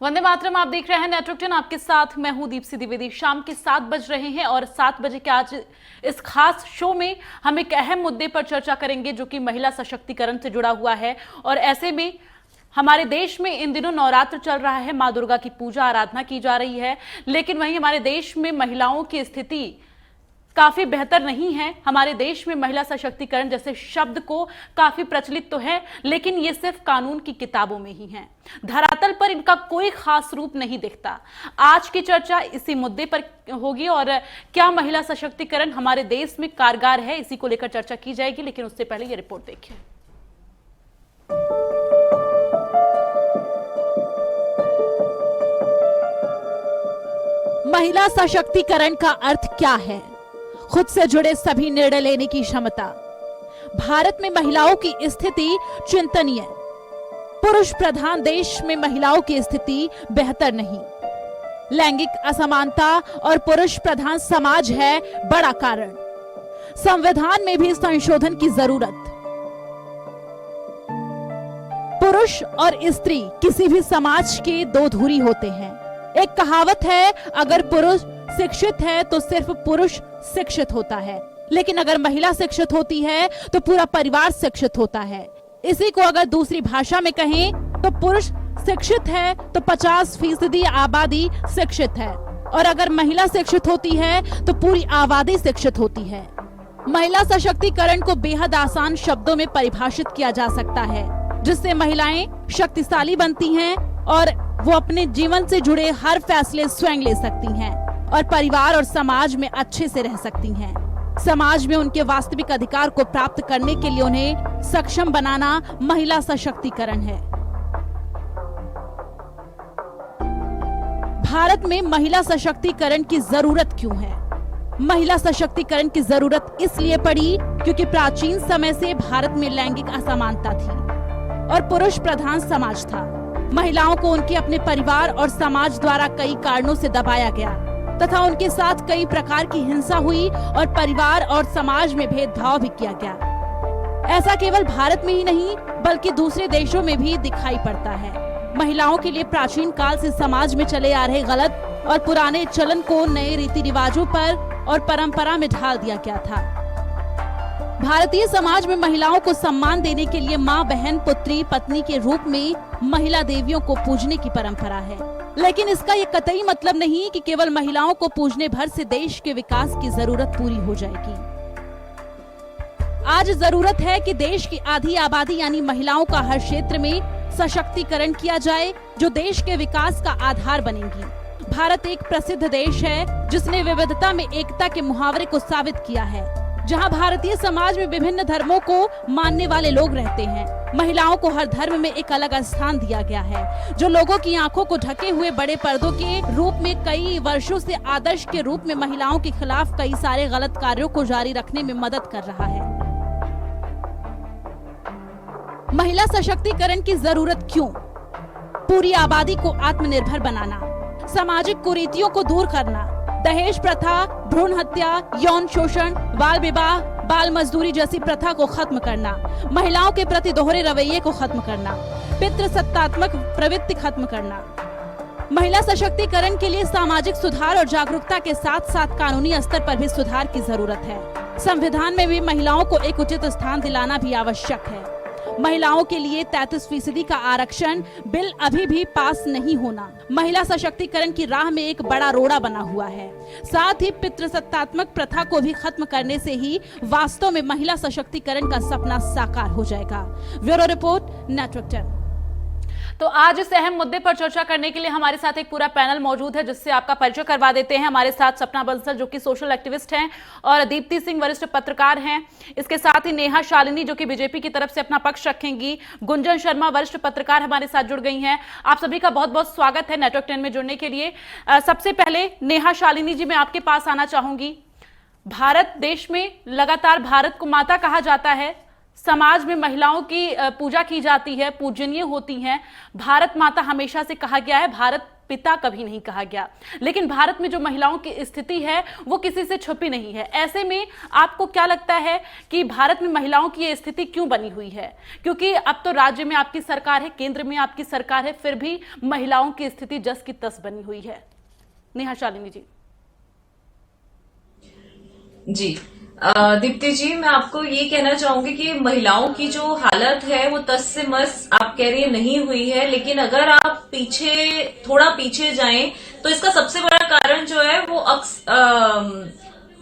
वंदे मातरम, आप देख रहे हैं नेटवर्क 10। आपके साथ मैं हूं दीप्ति द्विवेदी। शाम के 7 बज रहे हैं और 7 बजे के आज इस खास शो में हम एक अहम मुद्दे पर चर्चा करेंगे जो कि महिला सशक्तिकरण से जुड़ा हुआ है। और ऐसे में हमारे देश में इन दिनों नवरात्र चल रहा है, मां दुर्गा की पूजा आराधना की जा रही है, लेकिन वहीं हमारे देश में महिलाओं की स्थिति काफी बेहतर नहीं है। हमारे देश में महिला सशक्तिकरण जैसे शब्द को काफी प्रचलित तो है, लेकिन ये सिर्फ कानून की किताबों में ही है। धरातल पर इनका कोई खास रूप नहीं दिखता। आज की चर्चा इसी मुद्दे पर होगी और क्या महिला सशक्तिकरण हमारे देश में कारगर है, इसी को लेकर चर्चा की जाएगी। लेकिन उससे पहले ये रिपोर्ट देखिए। महिला सशक्तिकरण का अर्थ क्या है? खुद से जुड़े सभी निर्णय लेने की क्षमता। भारत में महिलाओं की स्थिति चिंतनीय। पुरुष प्रधान देश में महिलाओं की स्थिति बेहतर नहीं। लैंगिक असमानता और पुरुष प्रधान समाज है बड़ा कारण। संविधान में भी संशोधन की जरूरत। पुरुष और स्त्री किसी भी समाज के दो धुरी होते हैं। एक कहावत है, अगर पुरुष शिक्षित है तो सिर्फ पुरुष शिक्षित होता है, लेकिन अगर महिला शिक्षित होती है तो पूरा परिवार शिक्षित होता है। इसी को अगर दूसरी भाषा में कहें तो पुरुष शिक्षित है तो 50% आबादी शिक्षित है, और अगर महिला शिक्षित होती है तो पूरी आबादी शिक्षित होती है। महिला सशक्तिकरण को बेहद आसान शब्दों में परिभाषित किया जा सकता है, जिससे महिलाएं शक्तिशाली बनती हैं और वो अपने जीवन से जुड़े हर फैसले स्वयं ले सकती हैं और परिवार और समाज में अच्छे से रह सकती हैं। समाज में उनके वास्तविक अधिकार को प्राप्त करने के लिए उन्हें सक्षम बनाना महिला सशक्तिकरण है। भारत में महिला सशक्तिकरण की जरूरत क्यों है? महिला सशक्तिकरण की जरूरत इसलिए पड़ी क्योंकि प्राचीन समय से भारत में लैंगिक असमानता थी और पुरुष प्रधान समाज था। महिलाओं को उनके अपने परिवार और समाज द्वारा कई कारणों से दबाया गया तथा उनके साथ कई प्रकार की हिंसा हुई और परिवार और समाज में भेदभाव भी किया गया। ऐसा केवल भारत में ही नहीं बल्कि दूसरे देशों में भी दिखाई पड़ता है। महिलाओं के लिए प्राचीन काल से समाज में चले आ रहे गलत और पुराने चलन को नए रीति रिवाजों पर और परंपरा में ढाल दिया गया था। भारतीय समाज में महिलाओं को सम्मान देने के लिए माँ, बहन, पुत्री, पत्नी के रूप में महिला देवियों को पूजने की परंपरा है। लेकिन इसका ये कतई मतलब नहीं कि केवल महिलाओं को पूजने भर से देश के विकास की जरूरत पूरी हो जाएगी। आज जरूरत है कि देश की आधी आबादी यानी महिलाओं का हर क्षेत्र में सशक्तिकरण किया जाए, जो देश के विकास का आधार बनेंगी। भारत एक प्रसिद्ध देश है जिसने विविधता में एकता के मुहावरे को साबित किया है, जहां भारतीय समाज में विभिन्न धर्मों को मानने वाले लोग रहते हैं। महिलाओं को हर धर्म में एक अलग स्थान दिया गया है, जो लोगों की आंखों को ढके हुए बड़े पर्दों के रूप में कई वर्षों से आदर्श के रूप में महिलाओं के खिलाफ कई सारे गलत कार्यों को जारी रखने में मदद कर रहा है। महिला सशक्तिकरण की जरूरत क्यों? पूरी आबादी को आत्मनिर्भर बनाना, सामाजिक कुरीतियों को दूर करना, दहेज प्रथा, भ्रूण हत्या, यौन शोषण, बाल विवाह, बाल मजदूरी जैसी प्रथा को खत्म करना, महिलाओं के प्रति दोहरे रवैये को खत्म करना, पितृसत्तात्मक प्रवृत्ति खत्म करना। महिला सशक्तिकरण के लिए सामाजिक सुधार और जागरूकता के साथ साथ कानूनी स्तर पर भी सुधार की जरूरत है। संविधान में भी महिलाओं को एक उचित स्थान दिलाना भी आवश्यक है। महिलाओं के लिए 33% का आरक्षण बिल अभी भी पास नहीं होना महिला सशक्तिकरण की राह में एक बड़ा रोड़ा बना हुआ है। साथ ही पितृसत्तात्मक प्रथा को भी खत्म करने से ही वास्तव में महिला सशक्तिकरण का सपना साकार हो जाएगा। Bureau report, network 10। तो आज इस अहम मुद्दे पर चर्चा करने के लिए हमारे साथ एक पूरा पैनल मौजूद है, जिससे आपका परिचय करवा देते हैं। हमारे साथ सपना बंसल जो कि सोशल एक्टिविस्ट हैं और दीप्ति सिंह वरिष्ठ पत्रकार हैं। इसके साथ ही नेहा शालिनी जो कि बीजेपी की तरफ से अपना पक्ष रखेंगी। गुंजन शर्मा वरिष्ठ पत्रकार हमारे साथ जुड़ गई हैं। आप सभी का बहुत बहुत स्वागत है नेटवर्क 10 में जुड़ने के लिए। सबसे पहले नेहा शालिनी जी, मैं आपके पास आना चाहूंगी। भारत देश में लगातार भारत को माता कहा जाता है, समाज में महिलाओं की पूजा की जाती है, पूजनीय होती हैं। भारत माता हमेशा से कहा गया है। भारत पिता कभी नहीं कहा गया, लेकिन भारत में जो महिलाओं की स्थिति है वो किसी से छुपी नहीं है। ऐसे में आपको क्या लगता है कि भारत में महिलाओं की ये स्थिति क्यों बनी हुई है? क्योंकि अब तो राज्य में आपकी सरकार है, केंद्र में आपकी सरकार है, फिर भी महिलाओं की स्थिति जस की तस बनी हुई है। नेहा शालिनी जी। जी दीप्ति जी, मैं आपको ये कहना चाहूंगी कि महिलाओं की जो हालत है वो तस से मस आप कह रही है नहीं हुई है, लेकिन अगर आप थोड़ा पीछे जाएं तो इसका सबसे बड़ा कारण जो है वो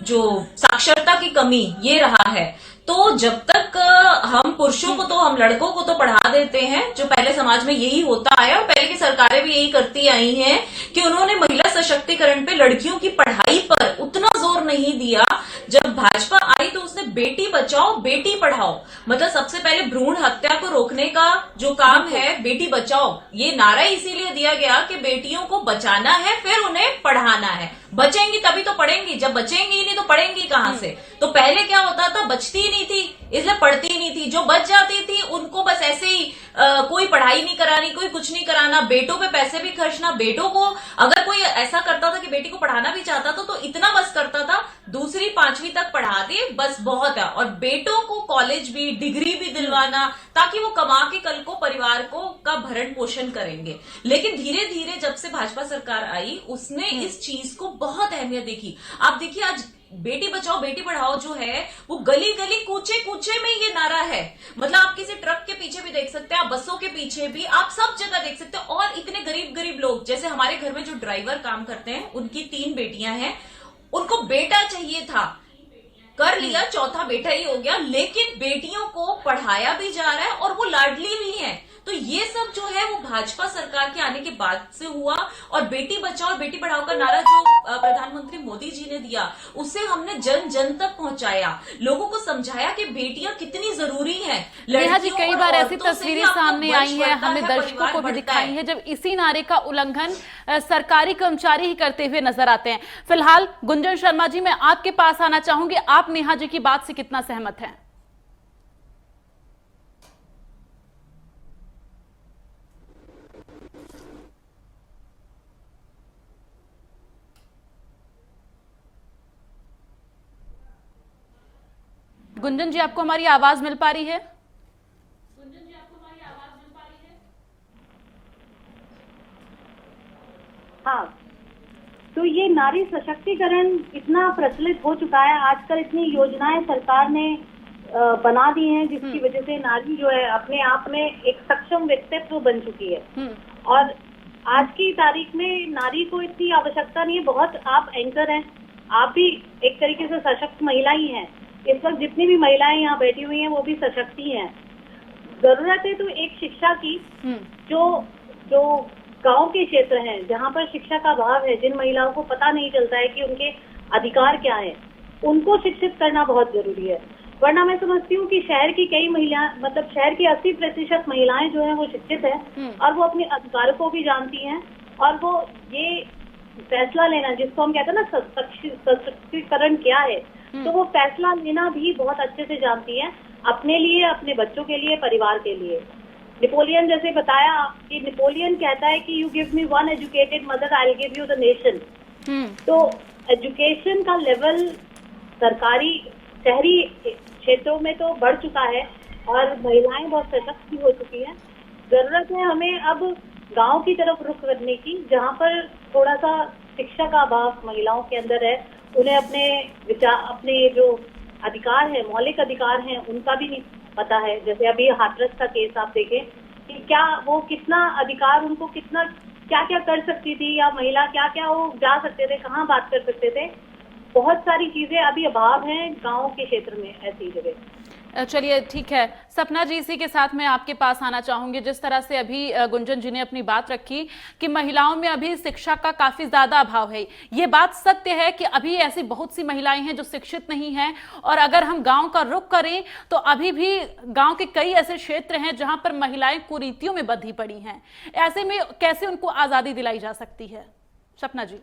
जो साक्षरता की कमी ये रहा है। तो जब तक हम पुरुषों को तो हम लड़कों को तो पढ़ा देते हैं, जो पहले समाज में यही होता आया और पहले की सरकारें भी यही करती आई हैं कि उन्होंने महिला सशक्तिकरण पे लड़कियों की पढ़ाई पर उतना जोर नहीं दिया। जब भाजपा आई तो उसने बेटी बचाओ बेटी पढ़ाओ, मतलब सबसे पहले भ्रूण हत्या को रोकने का जो काम है बेटी बचाओ, ये नारा इसीलिए दिया गया कि बेटियों को बचाना है फिर उन्हें पढ़ाना है। बचेंगी तभी तो पढ़ेंगी, जब बचेंगी नहीं तो पढ़ेंगी कहां से? तो पहले क्या होता था, बचती ही नहीं थी इसलिए पढ़ती ही नहीं थी, जो बच जाती थी उनको बस ऐसे ही कोई पढ़ाई नहीं करानी, कोई कुछ नहीं कराना, बेटों पे पैसे भी खर्चना। बेटों को अगर कोई ऐसा करता था कि बेटी को पढ़ाना भी चाहता था तो इतना बस करता था, 2री 5वीं तक पढ़ा दे बस बहुत है, और बेटों को कॉलेज भी डिग्री भी दिलवाना ताकि वो कमा के कल को परिवार को का भरण पोषण करेंगे। लेकिन धीरे धीरे जब से भाजपा सरकार आई उसने इस चीज को बहुत अहमियत देखी। आप देखिए आज बेटी बचाओ बेटी पढ़ाओ जो है वो गली गली कूचे कूचे में ये नारा है। मतलब आप किसी ट्रक के पीछे भी देख सकते हैं, आप बसों के पीछे भी, आप सब जगह देख सकते हैं। और इतने गरीब गरीब लोग, जैसे हमारे घर में जो ड्राइवर काम करते हैं उनकी 3 बेटियां हैं, उनको बेटा चाहिए था, कर लिया, चौथा बेटा ही हो गया, लेकिन बेटियों को पढ़ाया भी जा रहा है और वो लाडली भी है। तो ये सब जो है वो भाजपा सरकार के आने के बाद से हुआ। और बेटी बचाओ और बेटी पढ़ाओ का नारा जो प्रधानमंत्री मोदी जी ने दिया उससे हमने जन जन तक पहुंचाया, लोगों को समझाया कि बेटियां कितनी जरूरी हैं। नेहा जी, कई बार ऐसी तस्वीरें सामने आई हैं, हमने दर्शकों को भी दिखाई है जब इसी नारे का उल्लंघन सरकारी कर्मचारी ही करते हुए नजर आते हैं। फिलहाल गुंजन शर्मा जी, मैं आपके पास आना चाहूंगी, आप नेहा जी की बात से कितना सहमत हैं? गुंजन जी, आपको हमारी आवाज मिल पा रही है? हाँ, तो ये नारी सशक्तिकरण इतना प्रचलित हो चुका है आजकल, इतनी योजनाएं सरकार ने बना दी हैं जिसकी वजह से नारी जो है अपने आप में एक सक्षम व्यक्तित्व बन चुकी है। और आज की तारीख में नारी को इतनी आवश्यकता नहीं है। बहुत आप एंकर हैं, आप भी एक तरीके से सशक्त महिला ही हैं। इस वक्त जितनी भी महिलाएं यहाँ बैठी हुई हैं वो भी सशक्ति हैं। जरूरत है तो एक शिक्षा की, जो गांव के क्षेत्र हैं जहाँ पर शिक्षा का अभाव है, जिन महिलाओं को पता नहीं चलता है कि उनके अधिकार क्या है, उनको शिक्षित करना बहुत जरूरी है। वरना मैं समझती हूँ कि शहर की कई महिलाएं, मतलब शहर की 80% महिलाएं जो है वो शिक्षित है और वो अपने अधिकार को भी जानती हैं और वो ये फैसला लेना जिसको हम कहते हैं ना सशक्तिकरण क्या है, तो वो फैसला लेना भी बहुत अच्छे से जानती है, अपने लिए, अपने बच्चों के लिए, परिवार के लिए। नेपोलियन जैसे बताया कि नेपोलियन कहता है कि you give me 1 educated mother, I will give you the nation. तो एजुकेशन का लेवल सरकारी शहरी क्षेत्रों में तो बढ़ चुका है और महिलाएं बहुत सशक्त भी हो चुकी हैं। जरूरत है हमें अब गांव की तरफ रुख करने की, जहाँ पर थोड़ा सा शिक्षा का अभाव महिलाओं के अंदर है, उन्हें अपने विचार, अपने जो अधिकार है, मौलिक अधिकार हैं, उनका भी नहीं पता है। जैसे अभी हाथरस का केस आप देखें कि क्या वो कितना अधिकार, उनको कितना क्या क्या कर सकती थी, या महिला क्या क्या वो जा सकते थे, कहाँ बात कर सकते थे। बहुत सारी चीजें अभी अभाव हैं गाँव के क्षेत्र में ऐसी जगह। चलिए ठीक है सपना जी, इसी के साथ मैं आपके पास आना चाहूंगी। जिस तरह से अभी गुंजन जी ने अपनी बात रखी कि महिलाओं में अभी शिक्षा का काफी ज्यादा अभाव है, ये बात सत्य है कि अभी ऐसी बहुत सी महिलाएं हैं जो शिक्षित नहीं हैं। और अगर हम गांव का रुख करें तो अभी भी गांव के कई ऐसे क्षेत्र हैं जहां पर महिलाएं कुरीतियों में बंधी पड़ी हैं। ऐसे में कैसे उनको आजादी दिलाई जा सकती है? सपना जी।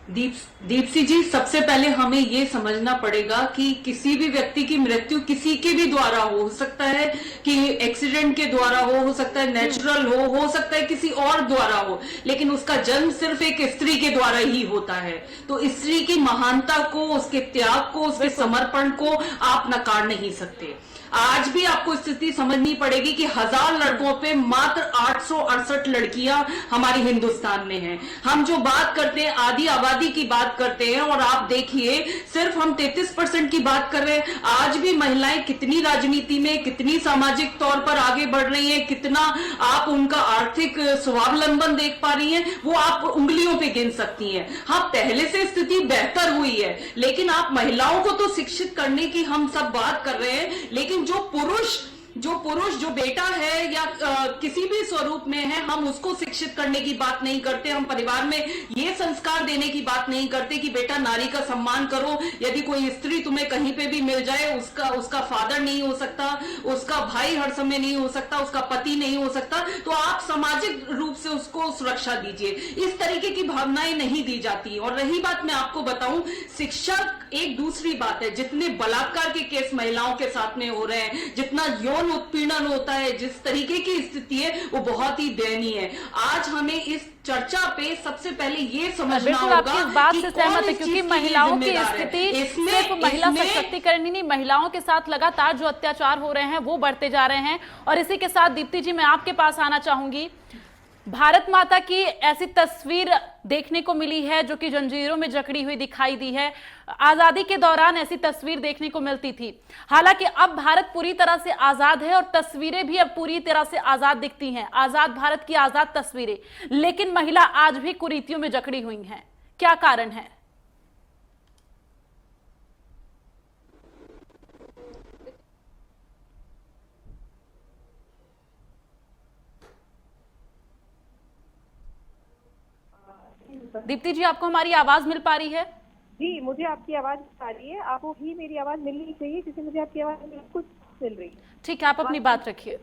दीप्ति जी, सबसे पहले हमें ये समझना पड़ेगा कि किसी भी व्यक्ति की मृत्यु किसी के भी द्वारा हो सकता है कि एक्सीडेंट के द्वारा हो सकता है नेचुरल हो सकता है किसी और द्वारा हो, लेकिन उसका जन्म सिर्फ एक स्त्री के द्वारा ही होता है। तो स्त्री की महानता को, उसके त्याग को, उसके समर्पण को आप नकार नहीं सकते। आज भी आपको स्थिति समझनी पड़ेगी कि 1000 लड़कों पे मात्र 868 लड़कियां हमारी हिंदुस्तान में हैं। हम जो बात करते हैं आधी आबादी की बात करते हैं, और आप देखिए सिर्फ हम 33% की बात कर रहे हैं। आज भी महिलाएं कितनी राजनीति में, कितनी सामाजिक तौर पर आगे बढ़ रही हैं, कितना आप उनका आर्थिक स्वावलंबन देख पा रही हैं, वो आप उंगलियों पे गिन सकती हैं। हाँ, पहले से स्थिति बेहतर हुई है, लेकिन आप महिलाओं को तो शिक्षित करने की हम सब बात कर रहे हैं, लेकिन जो पुरुष जो बेटा है या किसी भी स्वरूप में है, हम उसको शिक्षित करने की बात नहीं करते। हम परिवार में ये संस्कार देने की बात नहीं करते कि बेटा नारी का सम्मान करो। यदि कोई स्त्री तुम्हें कहीं पे भी मिल जाए, उसका फादर नहीं हो सकता, उसका भाई हर समय नहीं हो सकता, उसका पति नहीं हो सकता, तो आप सामाजिक रूप से उसको सुरक्षा दीजिए। इस तरीके की भावनाएं नहीं दी जाती। और रही बात, मैं आपको बताऊं, शिक्षा एक दूसरी बात है। जितने बलात्कार के केस महिलाओं के साथ में हो रहे हैं, जितना यौन उत्पीड़न होता है, जिस तरीके की स्थिति है, वो बहुत ही दयनीय है। आज हमें इस चर्चा पे सबसे पहले ये समझना होगा आपकी इस बात से सहमत है, क्योंकि महिलाओं की स्थिति सिर्फ महिला सशक्तिकरण ही नहीं, महिलाओं के साथ लगातार जो अत्याचार हो रहे हैं वो बढ़ते जा रहे हैं। और इसी के साथ दीप्ति जी, मैं आपके पास आना चाहूंगी। भारत माता की ऐसी तस्वीर देखने को मिली है जो कि जंजीरों में जकड़ी हुई दिखाई दी है। आजादी के दौरान ऐसी तस्वीर देखने को मिलती थी। हालांकि अब भारत पूरी तरह से आजाद है और तस्वीरें भी अब पूरी तरह से आजाद दिखती हैं, आजाद भारत की आजाद तस्वीरें, लेकिन महिला आज भी कुरीतियों में जकड़ी हुई हैं। क्या कारण है? दीप्ति जी, आपको हमारी आवाज मिल पा रही है? जी, मुझे आपकी आवाज आ रही है। आपको ही मेरी आवाज मिलनी चाहिए, जिससे मुझे आपकी आवाज बिल्कुल मिल रही है। ठीक है, आप अपनी बात रखिए।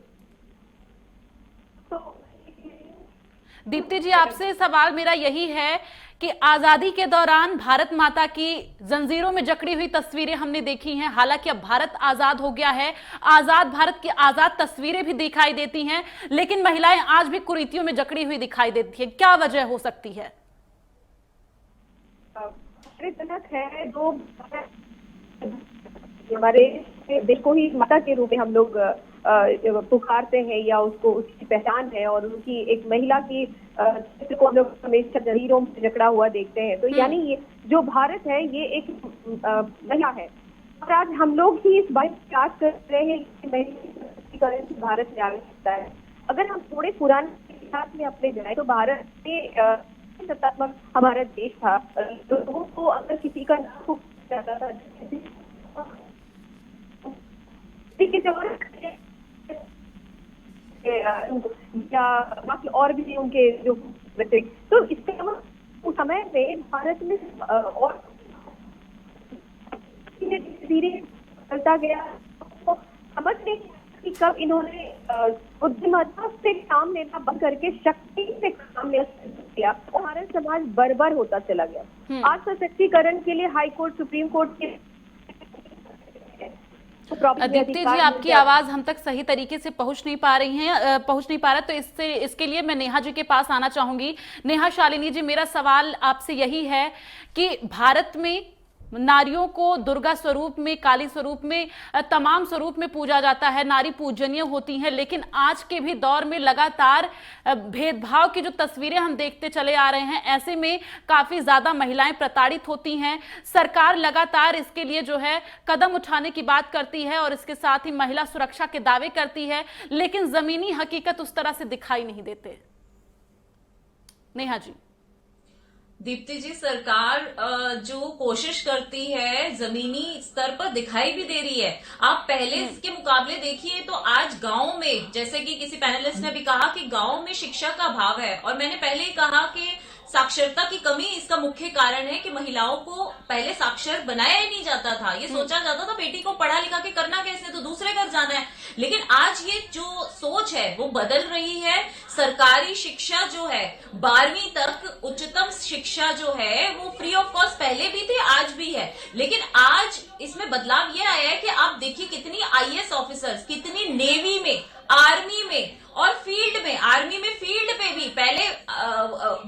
दीप्ति जी, आपसे सवाल मेरा यही है कि आजादी के दौरान भारत माता की जंजीरों में जकड़ी हुई तस्वीरें हमने देखी हैं। हालांकि अब भारत आजाद हो गया है, आजाद भारत की आजाद तस्वीरें भी दिखाई देती हैं, लेकिन महिलाएं आज भी कुरीतियों में जकड़ी हुई दिखाई देती है। क्या वजह हो सकती है? जनक है जो हमारे देश को ही माता के रूप में हम लोग पुकारते हैं, या उसको उसकी पहचान है, और उनकी एक महिला की चित्र को हम लोग हमेशा जंजीरों में जकड़ा हुआ देखते हैं। तो यानी ये जो भारत है, ये एक महिला है। और आज हम लोग ही इस बात की याद कर रहे हैं कि महिला भारत में आ सकता है। अगर हम थोड़े पुराने इतिहास में अपने जाए तो भारत में सत्तात्मक हमारा देश था। लोगों को अगर किसी का नाम जाता था या बाकी और भी उनके जो बच्चे, तो इसके उस समय में भारत में और धीरे चलता गया। तो समझ नहीं कि कब इन्होंने बुद्धिमत्ता से काम लेना बंद करके शक्ति से काम लेना किया, भारत समाज बर्बर होता चला गया। आज सशक्तिकरण के लिए हाई कोर्ट, सुप्रीम कोर्ट के दीप्ति जी, आपकी आवाज हम तक सही तरीके से पहुंच नहीं पा रहा, तो इसके लिए मैं नेहा जी के पास आना चाहूंगी। नेहा शालिनी जी, मेरा सवाल आपसे यही है कि भारत में नारियों को दुर्गा स्वरूप में, काली स्वरूप में, तमाम स्वरूप में पूजा जाता है, नारी पूजनीय होती हैं, लेकिन आज के भी दौर में लगातार भेदभाव की जो तस्वीरें हम देखते चले आ रहे हैं, ऐसे में काफी ज्यादा महिलाएं प्रताड़ित होती हैं। सरकार लगातार इसके लिए जो है कदम उठाने की बात करती है और इसके साथ ही महिला सुरक्षा के दावे करती है, लेकिन जमीनी हकीकत उस तरह से दिखाई नहीं देते। नेहा जी। दीप्ति जी, सरकार जो कोशिश करती है जमीनी स्तर पर दिखाई भी दे रही है। आप पहले इसके मुकाबले देखिए तो आज गांव में, जैसे कि किसी पैनलिस्ट ने भी कहा कि गांव में शिक्षा का अभाव है, और मैंने पहले ही कहा कि साक्षरता की कमी इसका मुख्य कारण है कि महिलाओं को पहले साक्षर बनाया ही नहीं जाता था। ये सोचा जाता था बेटी को पढ़ा लिखा के करना कैसे, तो दूसरे घर जाना है। लेकिन आज ये जो सोच है वो बदल रही है। सरकारी शिक्षा जो है 12वीं तक, उच्चतम शिक्षा जो है वो फ्री ऑफ कॉस्ट पहले भी थी, आज भी है। लेकिन आज इसमें बदलाव ये आया है कि आप देखिए कितनी आईएएस ऑफिसर्स, कितनी नेवी में, आर्मी में और फील्ड में, आर्मी में फील्ड पे भी पहले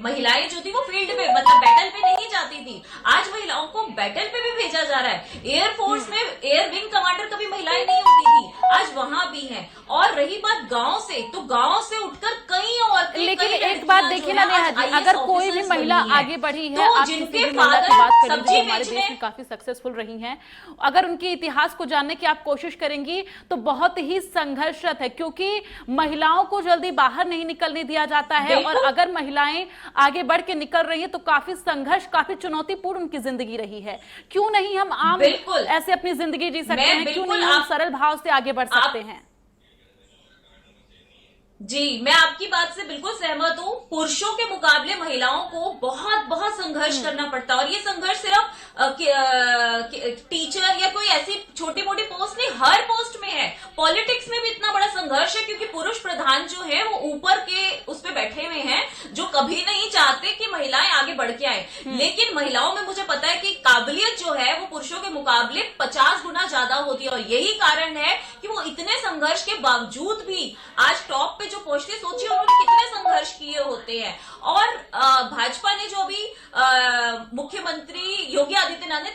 महिलाएं जो थी वो फील्ड पे मतलब बैटल पे नहीं जाती थी, आज महिलाओं को बैटल पे भी भेजा जा रहा है। एयरफोर्स में एयर विंग कमांडर कभी महिलाएं नहीं होती थी, आज वहां भी हैं। और रही बात गांव से, तो गांव से उठकर कई और लेकिन एक बात देखिए ना नेहा जी, अगर कोई भी महिला आगे बढ़ी है, आप किसी भी महिला की बात करेंगे जो हमारे देश में काफी सक्सेसफुल रही हैं, अगर उनके इतिहास को जानने की आप कोशिश करेंगी तो बहुत ही संघर्षरत है, क्योंकि महिलाओं को जल्दी बाहर नहीं निकलने दिया जाता है। और अगर महिलाएं आगे बढ़ के निकल रही है तो काफी संघर्ष, काफी चुनौतीपूर्ण उनकी जिंदगी रही है। क्यों नहीं हम आम ऐसे अपनी जिंदगी जी सकते हैं, क्यों नहीं हम सरल भाव से आगे बढ़ सकते हैं? जी, मैं आपकी बात से बिल्कुल सहमत हूँ। पुरुषों के मुकाबले महिलाओं को बहुत बहुत संघर्ष करना पड़ता है। और ये संघर्ष सिर्फ टीचर या कोई ऐसी छोटी मोटी पोस्ट नहीं, हर पोस्ट में है। पॉलिटिक्स में भी इतना बड़ा संघर्ष है, क्योंकि पुरुष प्रधान जो है वो ऊपर के उस पे बैठे हुए हैं, जो कभी नहीं चाहते कि महिलाएं आगे बढ़ के आए। लेकिन महिलाओं में मुझे पता है कि काबिलियत जो है वो पुरुषों के मुकाबले 50 गुना ज्यादा होती है। और यही कारण है कि वो इतने संघर्ष के बावजूद भी आज टॉप पे जो पहुंचते, सोचिए उन्होंने कितने संघर्ष किए होते हैं। और भाजपा ने जो अभी मुख्यमंत्री योगी आदित्यनाथ ने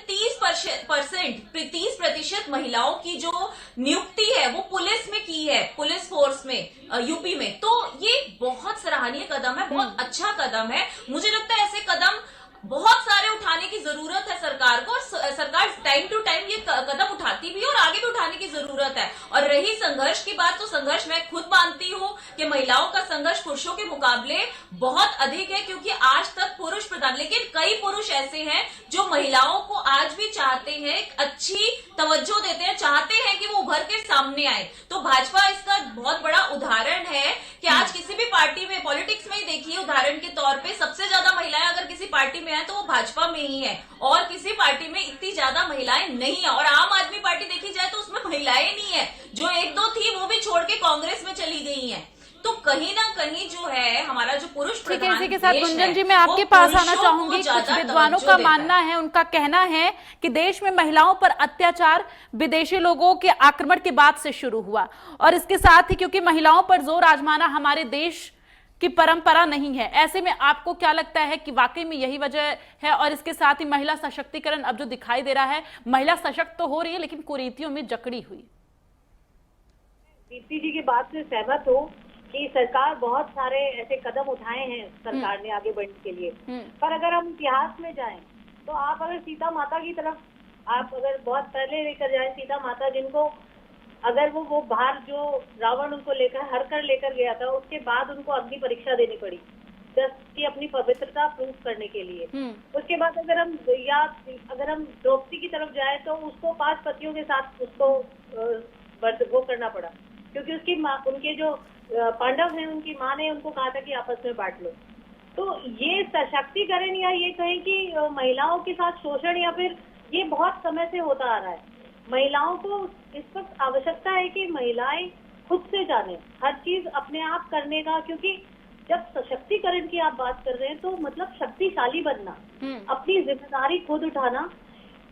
30% महिलाओं की जो नियुक्ति है वो पुलिस में की है, पुलिस फोर्स में यूपी में, तो ये बहुत सराहनीय कदम है, बहुत अच्छा कदम है। मुझे लगता है ऐसे कदम बहुत सारे उठाने की जरूरत है सरकार को, और सरकार टाइम टू टाइम ये कदम उठाती भी है और आगे भी उठाने की जरूरत है। और रही संघर्ष की बात, तो संघर्ष मैं खुद मानती हूँ कि महिलाओं का संघर्ष पुरुषों के मुकाबले बहुत अधिक है, क्योंकि आज तक पुरुष प्रधान, लेकिन कई पुरुष ऐसे हैं जो महिलाओं को आज भी चाहते हैं, अच्छी तवज्जो देते हैं, चाहते हैं कि वो उभर के सामने आए। तो भाजपा इसका बहुत बड़ा उदाहरण है कि आज किसी भी पार्टी में, पॉलिटिक्स में ही देखिए उदाहरण के तौर पे, सबसे ज्यादा महिलाएं अगर किसी पार्टी में है तो वो भाजपा में ही है, और किसी पार्टी में इतनी ज्यादा महिलाएं नहीं है। और आम आदमी पार्टी देखी जाए तो उसमें महिलाएं नहीं है, जो एक दो थी वो भी छोड़ के कांग्रेस में चली गई हैं। तो कहीं ना कहीं जो है हमारा जो पुरुष प्रधान इसी के साथ गुंजन जी मैं आपके पास आना चाहूंगी। कुछ विद्वानों का मानना है, उनका कहना है कि देश में महिलाओं पर अत्याचार विदेशी लोगों के आक्रमण के बाद से शुरू हुआ, और इसके साथ ही क्योंकि महिलाओं पर जोर आजमाना हमारे देश की परंपरा नहीं है। ऐसे में आपको क्या लगता है कि वाकई में यही वजह है? और इसके साथ ही महिला सशक्तिकरण अब जो दिखाई दे रहा है, महिला सशक्त तो हो रही है लेकिन कुरीतियों में जकड़ी हुई। दीप्ति जी की बात से सहमत हूँ कि सरकार बहुत सारे ऐसे कदम उठाए हैं सरकार ने आगे बढ़ने के लिए, पर अगर हम इतिहास में जाएं तो आप अगर सीता माता की तरफ, आप अगर बहुत पहले लेकर जाएं, सीता माता जिनको अगर वो बाहर जो रावण उनको लेकर हर कर लेकर गया था, उसके बाद उनको अग्नि परीक्षा देनी पड़ी जस्ट की अपनी पवित्रता प्रूव करने के लिए। उसके बाद अगर हम द्रौपदी की तरफ जाए तो उसको 5 पतियों के साथ उसको वो करना पड़ा, क्योंकि उसकी माँ, उनके जो पांडव हैं, उनकी माँ ने उनको कहा था कि आपस में बांट लो। तो ये सशक्तिकरण या ये कहें कि महिलाओं के साथ शोषण, या फिर ये बहुत समय से होता आ रहा है। महिलाओं को इस वक्त आवश्यकता है कि महिलाएं खुद से जाने हर चीज अपने आप करने का, क्योंकि जब सशक्तिकरण की आप बात कर रहे हैं तो मतलब शक्तिशाली बनना, अपनी जिम्मेदारी खुद उठाना।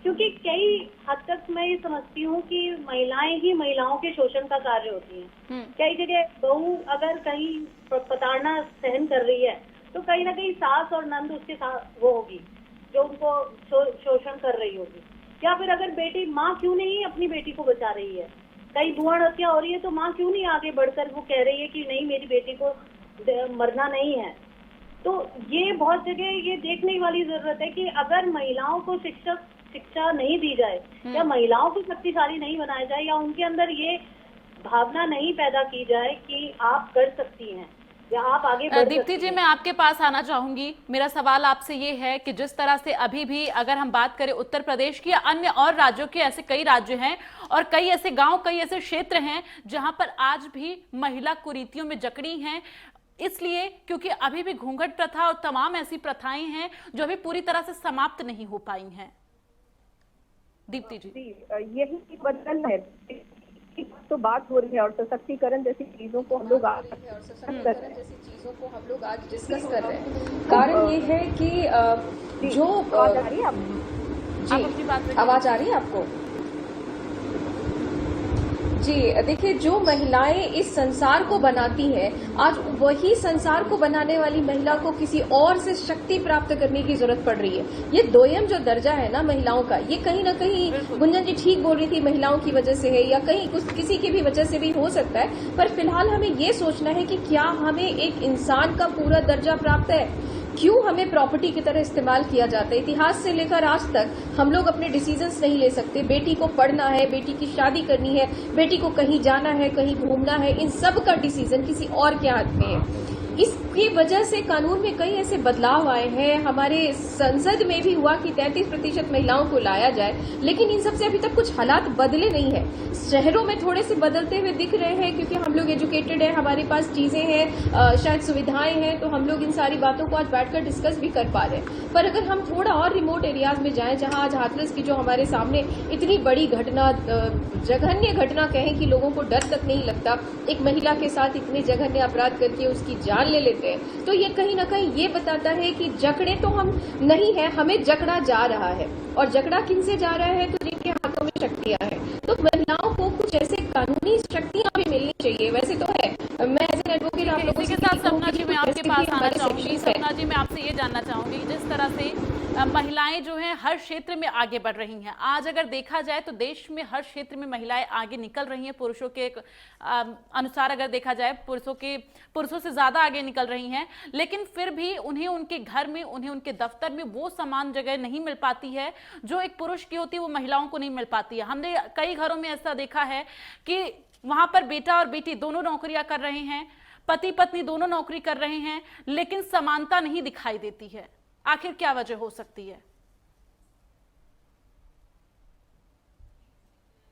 क्योंकि कई हद तक मैं ये समझती हूँ कि महिलाएं ही महिलाओं के शोषण का कार्य होती हैं। कई जगह बहू अगर कहीं प्रताड़ना सहन कर रही है तो कहीं ना कहीं सास और नंद उसके साथ वो होगी जो उनको शोषण कर रही होगी। या फिर अगर बेटी, माँ क्यों नहीं अपनी बेटी को बचा रही है, कई भ्रूण हत्या हो रही है तो माँ क्यों नहीं आगे बढ़कर वो कह रही है कि नहीं मेरी बेटी को मरना नहीं है। तो ये बहुत जगह ये देखने वाली जरूरत है कि अगर महिलाओं को शिक्षा नहीं दी जाए या महिलाओं को शक्तिशाली नहीं बनाया जाए या उनके अंदर ये भावना नहीं पैदा की जाए कि आप कर सकती हैं या आप आगे बढ़ सकती हैं। दीप्ति जी मैं आपके पास आना चाहूंगी। मेरा सवाल आपसे ये है कि जिस तरह से अभी भी अगर हम बात करें उत्तर प्रदेश की या अन्य और राज्यों के, ऐसे कई राज्य हैं और कई ऐसे गांव, कई ऐसे क्षेत्र हैं जहां पर आज भी महिला कुरीतियों में जकड़ी हैं, इसलिए क्योंकि अभी भी घूंघट प्रथा और तमाम ऐसी प्रथाएं हैं जो अभी पूरी तरह से समाप्त नहीं हो पाई हैं। दीप्ति जी, यही बदल है तो बात हो रही है, और सशक्तिकरण जैसी चीजों को हम लोग आज डिस्कस कर रहे हैं। कारण ये है कि जो आवाज आ रही है आवाज आ रही है आपको? जी देखिए, जो महिलाएं इस संसार को बनाती हैं, आज वही संसार को बनाने वाली महिला को किसी और से शक्ति प्राप्त करने की जरूरत पड़ रही है। ये दोयम जो दर्जा है ना महिलाओं का, ये कहीं ना कहीं गुंजन जी ठीक बोल रही थी, महिलाओं की वजह से है या कहीं किसी की भी वजह से भी हो सकता है। पर फिलहाल हमें ये सोचना है कि क्या हमें एक इंसान का पूरा दर्जा प्राप्त है? क्यों हमें प्रॉपर्टी की तरह इस्तेमाल किया जाता है? इतिहास से लेकर आज तक हम लोग अपने डिसीजंस नहीं ले सकते। बेटी को पढ़ना है, बेटी की शादी करनी है, बेटी को कहीं जाना है, कहीं घूमना है, इन सब का डिसीजन किसी और के हाथ में है। इसकी वजह से कानून में कई ऐसे बदलाव आए हैं। हमारे संसद में भी हुआ कि 33% महिलाओं को लाया जाए, लेकिन इन सबसे अभी तक कुछ हालात बदले नहीं है। शहरों में थोड़े से बदलते हुए दिख रहे हैं क्योंकि हम लोग एजुकेटेड हैं, हमारे पास चीजें हैं, शायद सुविधाएं हैं, तो हम लोग इन सारी बातों को आज बैठकर डिस्कस भी कर पा रहे हैं। पर अगर हम थोड़ा और रिमोट एरियाज में जाएं, जहां आज हाथरस की जो हमारे सामने इतनी बड़ी घटना, जघन्य घटना कहें कि लोगों को डर तक नहीं लगता, एक महिला के साथ इतने जघन्य अपराध करके उसकी जान ले लेते हैं, तो ये कहीं ना कहीं ये बताता है कि जकड़े तो हम नहीं है, हमें जकड़ा जा रहा है। और जकड़ा किनसे जा रहा है? तो जिनके हाथों में शक्तियां हैं। तो महिलाओं को कुछ ऐसे कानूनी शक्तियां भी मिलनी चाहिए। वैसे तो है, मैं एज एन एडवोकेट आप लोगों इसी के साथ सपना जी मैं आपके पास आना चाहूंगी। सपना जी, मैं आपसे ये जानना चाहूंगी, जिस तरह से महिलाएं जो हैं हर क्षेत्र में आगे बढ़ रही हैं, आज अगर देखा जाए तो देश में हर क्षेत्र में महिलाएं आगे निकल रही हैं। पुरुषों के अनुसार अगर देखा जाए पुरुषों से ज्यादा आगे निकल रही हैं, लेकिन फिर भी उन्हें उनके घर में, उन्हें उनके दफ्तर में वो समान जगह नहीं मिल पाती है जो एक पुरुष की होती है, वो महिलाओं को नहीं मिल पाती है। हमने कई घरों में ऐसा देखा है कि वहां पर बेटा और बेटी दोनों नौकरियां कर रहे हैं, पति पत्नी दोनों नौकरी कर रहे हैं, लेकिन समानता नहीं दिखाई देती है। आखिर क्या वजह हो सकती है?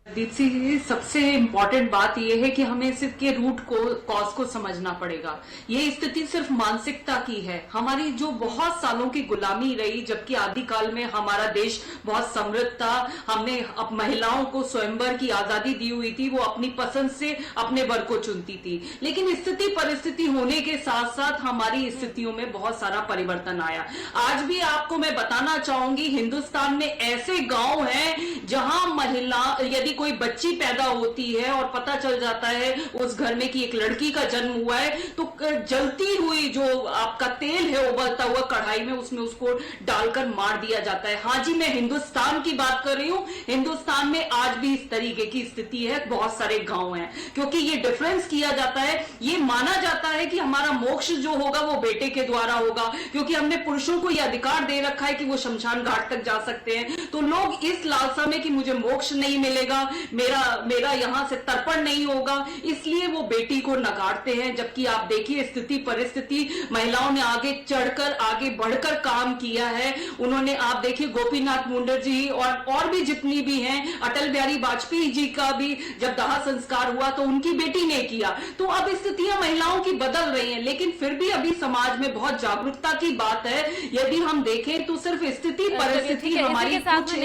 दीप्ति जी, सबसे इम्पोर्टेंट बात यह है कि हमें सिर्फ के रूट कॉज को समझना पड़ेगा। ये स्थिति सिर्फ मानसिकता की है। हमारी जो बहुत सालों की गुलामी रही, जबकि आदिकाल में हमारा देश बहुत समृद्ध था, हमने अब महिलाओं को स्वयंवर की आजादी दी हुई थी, वो अपनी पसंद से अपने वर को चुनती थी। लेकिन स्थिति परिस्थिति होने के साथ साथ हमारी स्थितियों में बहुत सारा परिवर्तन आया। आज भी आपको मैं बताना चाहूंगी, हिंदुस्तान में ऐसे गांव हैं जहां महिला, यदि कोई बच्ची पैदा होती है और पता चल जाता है उस घर में कि एक लड़की का जन्म हुआ है, तो जलती हुई जो आपका तेल है उबलता हुआ कढ़ाई में, उसमें उसको डालकर मार दिया जाता है। हाँ जी, मैं हिंदुस्तान की बात कर रही हूं। हिंदुस्तान में आज भी इस तरीके की स्थिति है, बहुत सारे गांव हैं, क्योंकि ये डिफरेंस किया जाता है, ये माना जाता है कि हमारा मोक्ष जो होगा वो बेटे के द्वारा होगा, क्योंकि हमने पुरुषों को यह अधिकार दे रखा है कि वो शमशान घाट तक जा सकते हैं। तो लोग इस लालसा में कि मुझे मोक्ष नहीं मिलेगा, मेरा यहां से तर्पण नहीं होगा, इसलिए वो बेटी को नकारते हैं। जबकि आप देखिए स्थिति परिस्थिति, महिलाओं ने आगे चढ़कर, आगे बढ़कर काम किया है। उन्होंने, आप देखिए गोपीनाथ मुंडा जी और भी जितनी भी हैं, अटल बिहारी वाजपेयी जी का भी जब दाह संस्कार हुआ तो उनकी बेटी ने किया। तो अब स्थितियां महिलाओं की बदल रही हैं, लेकिन फिर भी अभी समाज में बहुत जागरूकता की बात है। यदि हम देखें तो सिर्फ स्थिति परिस्थिति हमारी कुछ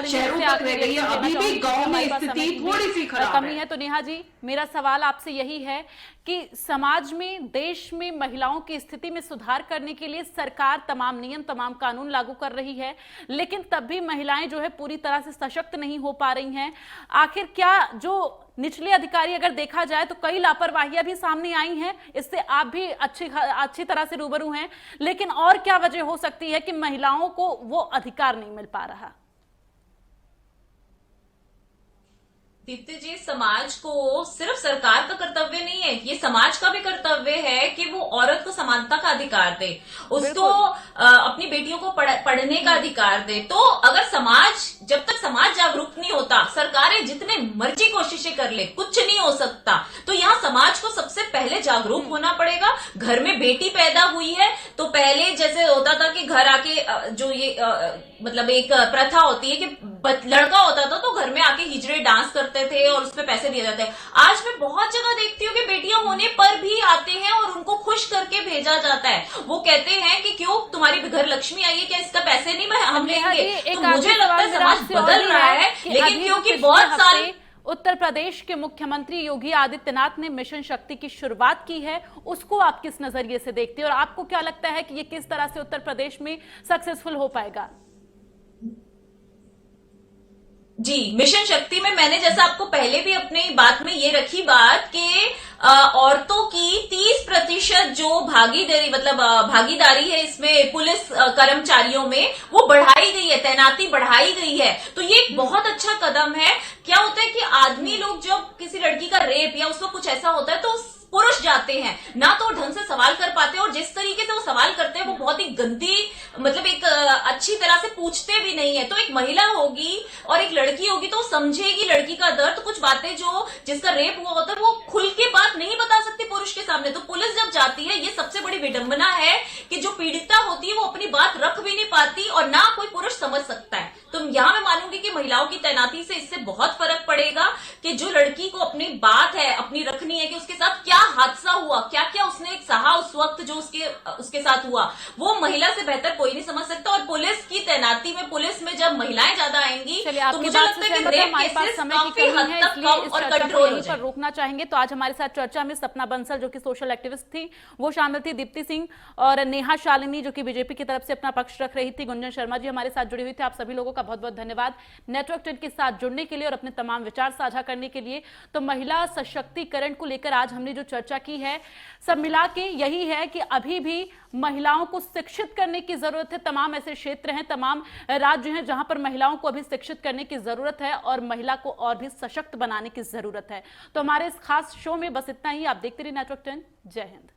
शहरों तक रह गई है, अभी भी गांव में स्थिति थोड़ी सी खराब कमी है। तो नेहा जी, मेरा सवाल आपसे यही है कि समाज में, देश में महिलाओं की स्थिति में सुधार करने के लिए सरकार तमाम नियम, तमाम कानून लागू कर रही है, लेकिन तब भी महिलाएं जो है पूरी तरह से सशक्त नहीं हो पा रही हैं। आखिर क्या, जो निचले अधिकारी अगर देखा जाए तो कई लापरवाहियां भी सामने आई हैं, इससे आप भी अच्छी तरह से रूबरू हैं, लेकिन और क्या वजह हो सकती है कि महिलाओं को वो अधिकार नहीं मिल पा रहा? दीप्ति जी, समाज को सिर्फ सरकार का कर्तव्य नहीं है, ये समाज का भी कर्तव्य है कि वो औरत को समानता का अधिकार दे, उसको अपनी बेटियों को पढ़ने का अधिकार दे। तो अगर समाज, जब तक समाज जागरूक नहीं होता, सरकारें जितने मर्जी कोशिशें कर ले, कुछ नहीं हो सकता। तो यहाँ समाज को सबसे पहले जागरूक होना पड़ेगा। घर में बेटी पैदा हुई है तो पहले जैसे होता था कि घर आके जो ये मतलब एक प्रथा होती है कि लड़का होता था तो घर में आके हिजड़े डांस करते थे और उसपे पैसे दिए जाते हैं। आज मैं बहुत जगह देखती हूँ कि बेटियां होने पर भी आते हैं और उनको खुश करके भेजा जाता है। वो कहते हैं कि क्यों तुम्हारी घर लक्ष्मी आई है, क्या इसका पैसे नहीं हम लेंगे। तो मुझे लगता है समाज बदल रहा है, लेकिन क्योंकि बहुत साल उत्तर प्रदेश के मुख्यमंत्री योगी आदित्यनाथ ने मिशन शक्ति की शुरुआत की है, उसको आप किस नजरिए से देखते हैं और आपको क्या लगता है कि ये किस तरह से उत्तर प्रदेश में सक्सेसफुल हो पाएगा? जी, मिशन शक्ति में मैंने जैसा आपको पहले भी अपनी बात में ये रखी बात कि औरतों की 30% जो भागीदारी है इसमें पुलिस कर्मचारियों में वो बढ़ाई गई है, तैनाती बढ़ाई गई है। तो ये एक बहुत अच्छा कदम है। क्या होता है कि आदमी लोग जब किसी लड़की का रेप या उसको कुछ ऐसा होता है तो पुरुष जाते हैं ना, तो ढंग से सवाल कर पाते हैं और जिस तरीके से वो सवाल करते हैं वो बहुत ही गंदी, मतलब एक अच्छी तरह से पूछते भी नहीं है। तो एक महिला होगी और एक लड़की होगी तो समझेगी लड़की का दर्द। कुछ बातें जो जिसका रेप हुआ होता है वो खुल के बात नहीं बता सकती पुरुष के सामने। तो पुलिस जब जाती है, ये सबसे बड़ी विडंबना है कि जो पीड़िता होती है वो अपनी बात रख भी नहीं पाती और ना कोई पुरुष समझ सकता है। तो यहाँ मैं मानूंगी कि महिलाओं की तैनाती से इससे बहुत फर्क पड़ेगा कि जो लड़की को अपनी बात है अपनी रखनी है कि उसके साथ क्या हादसा हुआ, क्या क्या उसने एक सहा उस वक्त जो उसके साथ हुआ, वो महिला से बेहतर कोई नहीं समझ सकता। और पुलिस की तैनाती में, पुलिस में जब महिलाएं ज्यादा आएंगी तो मुझे लगता है कि रेप केसेस काफी हद तक कम और कंट्रोल हो जाएंगे। रोकना चाहेंगे तो आज हमारे साथ चर्चा में सपना बंसल जो कि सोशल एक्टिविस्ट थी वो शामिल थी, दीप्ति सिंह और नेहा शालिनी जो कि बीजेपी की तरफ से अपना पक्ष रख रही थी, गुंजन शर्मा जी हमारे साथ जुड़ी हुई थी। आप सभी लोगों का बहुत बहुत धन्यवाद नेटवर्क 10 के साथ जुड़ने के लिए और अपने तमाम विचार साझा करने के लिए। तो महिला सशक्तिकरण को लेकर आज हमने जो चर्चा की है, सब मिला के यही है कि अभी भी महिलाओं को शिक्षित करने की जरूरत है। तमाम ऐसे क्षेत्र हैं, तमाम राज्य हैं जहां पर महिलाओं को अभी शिक्षित करने की जरूरत है और महिला को और भी सशक्त बनाने की जरूरत है। तो हमारे इस खास शो में बस इतना ही। आप देखते रहिए नेटवर्क 10। जय हिंद।